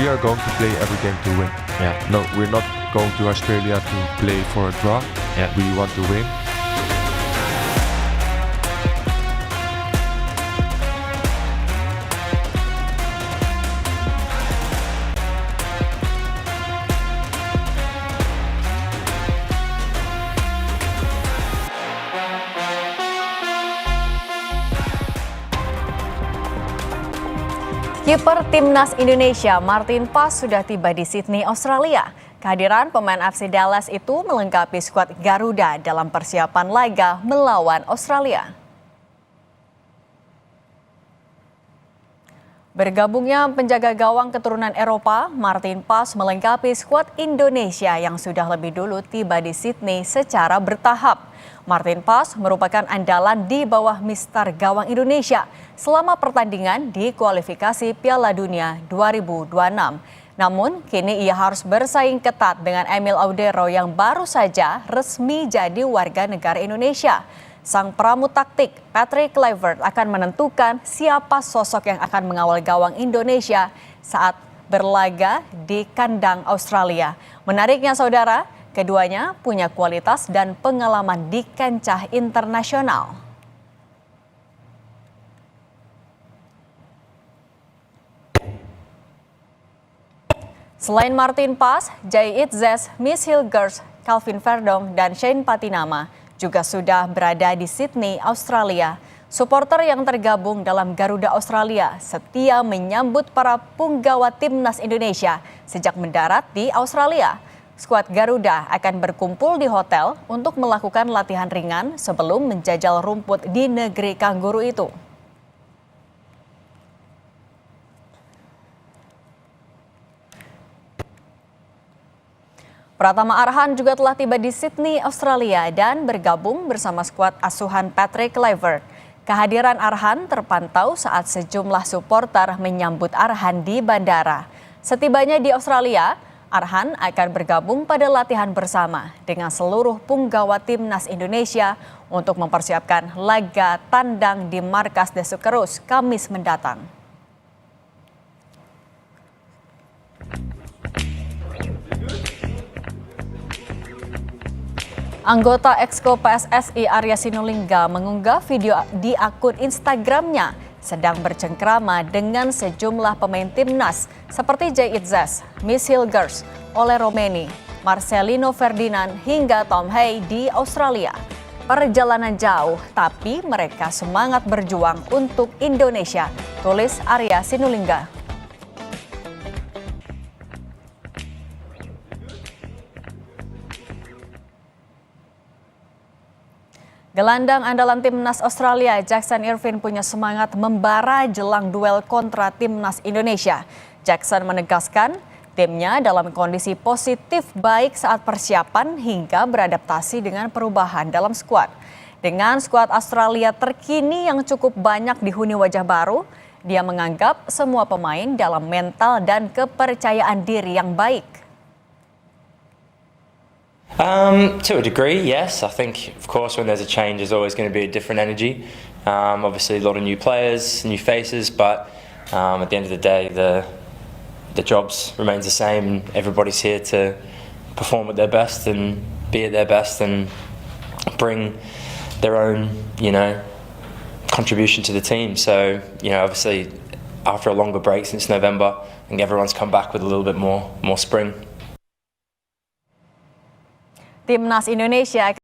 we are going to play every game to win. Yeah. No, we're not going to Australia to play for a draw. Yeah. We want to win. Kiper Timnas Indonesia Martin Pas sudah tiba di Sydney, Australia. Kehadiran pemain FC Dallas itu melengkapi skuad Garuda dalam persiapan laga melawan Australia. Bergabungnya penjaga gawang keturunan Eropa, Martin Pas melengkapi skuad Indonesia yang sudah lebih dulu tiba di Sydney secara bertahap. Martin Pas merupakan andalan di bawah mister gawang Indonesia selama pertandingan di kualifikasi Piala Dunia 2026. Namun, kini ia harus bersaing ketat dengan Emil Audero yang baru saja resmi jadi warga negara Indonesia. Sang pramu taktik Patrick Kluivert akan menentukan siapa sosok yang akan mengawal gawang Indonesia saat berlaga di kandang Australia. Menariknya saudara, keduanya punya kualitas dan pengalaman di kancah internasional. Selain Martin Pas, Jay Itzes, Miss Hilgers, Calvin Verdong, dan Shane Patinama juga sudah berada di Sydney, Australia. Suporter yang tergabung dalam Garuda Australia setia menyambut para punggawa timnas Indonesia sejak mendarat di Australia. Skuad Garuda akan berkumpul di hotel untuk melakukan latihan ringan sebelum menjajal rumput di negeri kanguru itu. Pratama Arhan juga telah tiba di Sydney, Australia dan bergabung bersama skuad asuhan Patrick Kluivert. Kehadiran Arhan terpantau saat sejumlah suporter menyambut Arhan di bandara. Setibanya di Australia, Arhan akan bergabung pada latihan bersama dengan seluruh punggawa timnas Indonesia untuk mempersiapkan laga tandang di Markas The Socceroos Kamis mendatang. Anggota Exco PSSI Arya Sinulinga mengunggah video di akun Instagramnya sedang bercengkrama dengan sejumlah pemain timnas seperti Jay Itzes, Miss Hilgers, Ole Romeni, Marcelino Ferdinand hingga Tom Hay di Australia. Perjalanan jauh, tapi mereka semangat berjuang untuk Indonesia, tulis Arya Sinulinga. Gelandang andalan timnas Australia, Jackson Irvine punya semangat membara jelang duel kontra timnas Indonesia. Jackson menegaskan timnya dalam kondisi positif baik saat persiapan hingga beradaptasi dengan perubahan dalam skuad. Dengan skuad Australia terkini yang cukup banyak dihuni wajah baru, dia menganggap semua pemain dalam mental dan kepercayaan diri yang baik. To a degree, yes. I think, of course, when there's a change, there's always going to be a different energy. Obviously, a lot of new players, new faces, but at the end of the day, the jobs remains the same. Everybody's here to perform at their best and be at their best and bring their own, contribution to the team. So, obviously, after a longer break since November, I think everyone's come back with a little bit more spring. Timnas Indonesia